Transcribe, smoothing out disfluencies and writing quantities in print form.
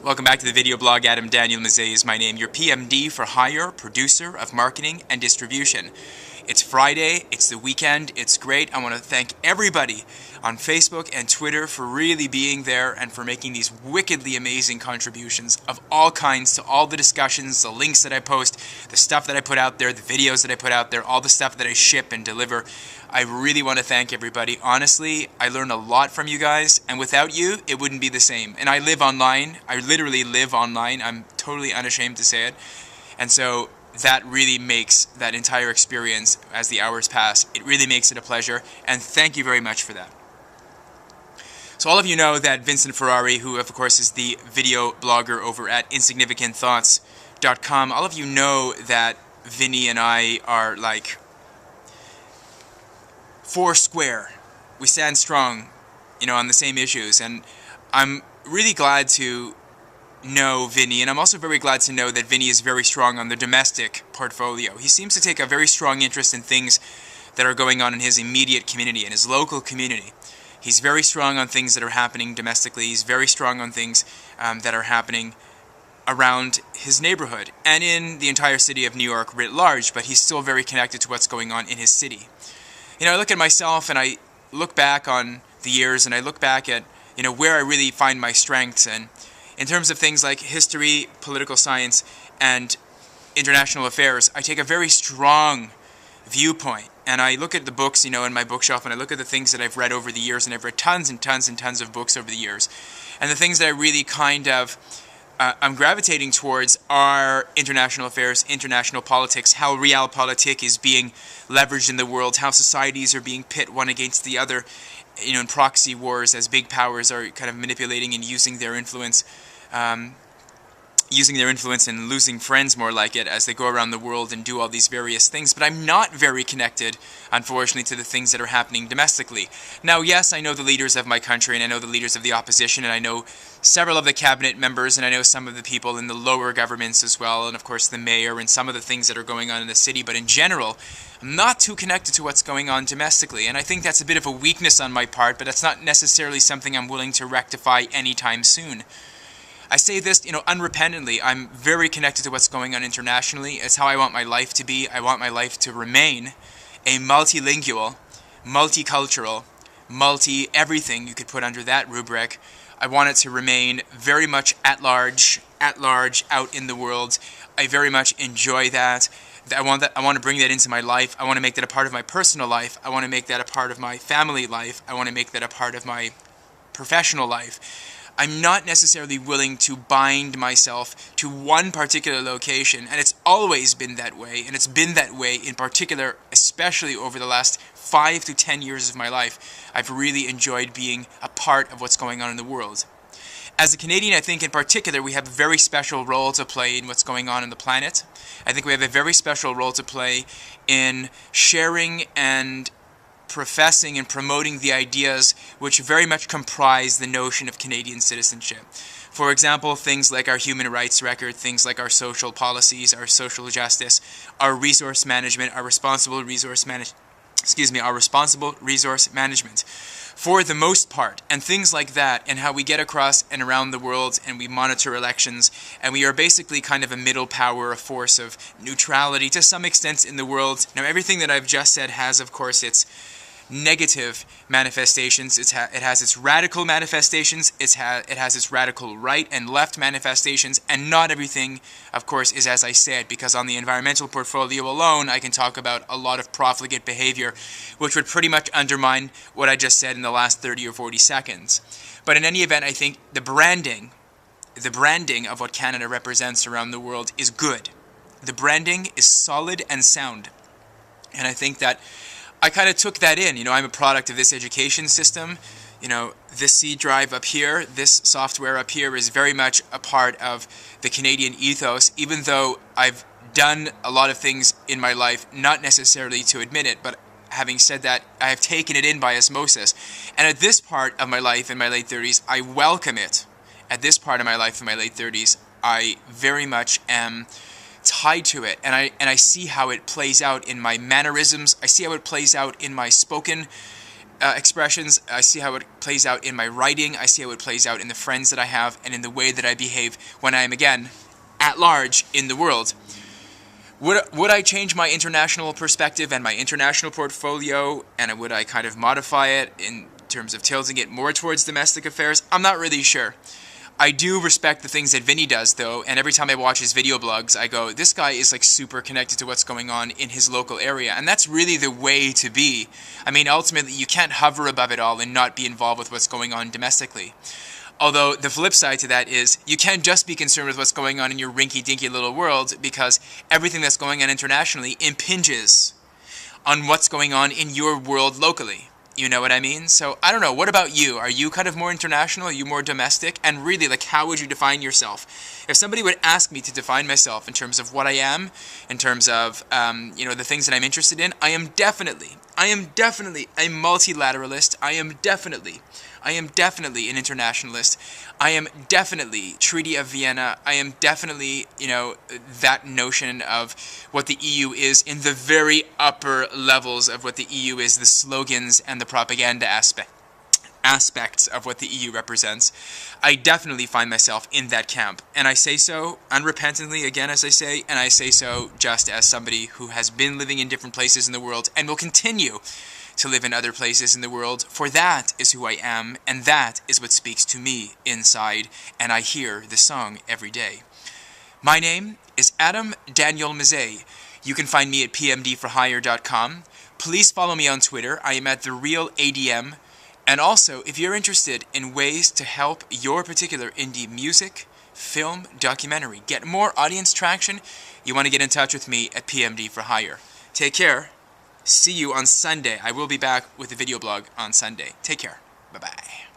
Welcome back to the video blog. Adam Daniel Mezei is my name, your PMD for hire, producer of marketing and distribution. It's Friday, it's the weekend, it's great. I want to thank everybody on Facebook and Twitter for really being there and for making these wickedly amazing contributions of all kinds to all the discussions, the links that I post, the stuff that I put out there, the videos that I put out there, all the stuff that I ship and deliver. I really want to thank everybody. Honestly, I learn a lot from you guys, and without you, it wouldn't be the same. And I live online. I literally live online. I'm totally unashamed to say it. And so that really makes that entire experience, as the hours pass, it really makes it a pleasure, and thank you very much for that. So all of you know that Vincent Ferrari, who of course is the video blogger over at insignificantthoughts.com, all of you know that Vinny and I are like four square. We stand strong, on the same issues, and I'm really glad to know Vinny, and I'm also very glad to know that Vinny is very strong on the domestic portfolio. He seems to take a very strong interest in things that are going on in his immediate community, in his local community. He's very strong on things that are happening domestically. He's very strong on things that are happening around his neighborhood and in the entire city of New York writ large, but he's still very connected to what's going on in his city. I look at myself and I look back on the years and I look back at, where I really find my strengths, and in terms of things like history, political science, and international affairs, I take a very strong viewpoint. And I look at the books, in my bookshelf, and I look at the things that I've read over the years, and I've read tons and tons and tons of books over the years. And the things that I really I'm gravitating towards are international affairs, international politics, how realpolitik is being leveraged in the world, how societies are being pit one against the other, in proxy wars as big powers are kind of manipulating and using their influence, and losing friends, more like it, as they go around the world and do all these various things. But I'm not very connected, unfortunately, to the things that are happening domestically. Now, yes, I know the leaders of my country, and I know the leaders of the opposition, and I know several of the cabinet members, and I know some of the people in the lower governments as well, and of course the mayor, and some of the things that are going on in the city. But in general, I'm not too connected to what's going on domestically, and I think that's a bit of a weakness on my part, but that's not necessarily something I'm willing to rectify anytime soon. I say this, unrepentantly. I'm very connected to what's going on internationally. It's how I want my life to be. I want my life to remain a multilingual, multicultural, multi-everything you could put under that rubric. I want it to remain very much at large out in the world. I very much enjoy that. I want to bring that into my life. I want to make that a part of my personal life. I want to make that a part of my family life. I want to make that a part of my professional life. I'm not necessarily willing to bind myself to one particular location, and it's always been that way, and it's been that way in particular, especially over the last 5 to 10 years of my life. I've really enjoyed being a part of what's going on in the world. As a Canadian, I think in particular we have a very special role to play in what's going on the planet. I think we have a very special role to play in sharing and professing and promoting the ideas which very much comprise the notion of Canadian citizenship. For example, things like our human rights record, things like our social policies, our social justice, our resource management, our responsible resource management, for the most part, and things like that, and how we get across and around the world and we monitor elections, and we are basically kind of a middle power, a force of neutrality to some extent in the world. Now, everything that I've just said has, of course, its negative manifestations. It has its radical manifestations. It has its radical right and left manifestations, and not everything, of course, is as I said, because on the environmental portfolio alone, I can talk about a lot of profligate behavior, which would pretty much undermine what I just said in the last 30 or 40 seconds. But in any event, I think the branding of what Canada represents around the world is good. The branding is solid and sound, and I think that I kind of took that in. I'm a product of this education system. This C drive up here, this software up here is very much a part of the Canadian ethos, even though I've done a lot of things in my life, not necessarily to admit it, but having said that, I have taken it in by osmosis. And at this part of my life in my late 30s, I welcome it. At this part of my life in my late 30s, I very much am tied to it, and I see how it plays out in my mannerisms. I see how it plays out in my spoken expressions. I see how it plays out in my writing. I see how it plays out in the friends that I have and in the way that I behave when I am, again, at large in the world. Would I change my international perspective and my international portfolio, and would I kind of modify it in terms of tilting it more towards domestic affairs? I'm not really sure. I do respect the things that Vinny does, though, and every time I watch his video blogs, I go, this guy is like super connected to what's going on in his local area, and that's really the way to be. I mean, ultimately, you can't hover above it all and not be involved with what's going on domestically. Although the flip side to that is you can't just be concerned with what's going on in your rinky-dinky little world, because everything that's going on internationally impinges on what's going on in your world locally. You know what I mean? So I don't know. What about you? Are you kind of more international? Are you more domestic? And really, like, how would you define yourself? If somebody would ask me to define myself in terms of what I am, in terms of the things that I'm interested in, I am definitely a multilateralist. I am definitely an internationalist. I am definitely Treaty of Vienna. I am definitely, that notion of what the EU is in the very upper levels of what the EU is, the slogans and the propaganda aspects of what the EU represents. I definitely find myself in that camp. And I say so unrepentantly, again, as I say, and I say so just as somebody who has been living in different places in the world and will continue to live in other places in the world, for that is who I am, and that is what speaks to me inside, and I hear the song every day. My name is Adam Daniel Mezei. You can find me at pmdforhire.com. Please follow me on Twitter. I am at TheRealADM. And also, if you're interested in ways to help your particular indie music, film, documentary get more audience traction, you want to get in touch with me at pmdforhire. Take care. See you on Sunday. I will be back with a video blog on Sunday. Take care. Bye-bye.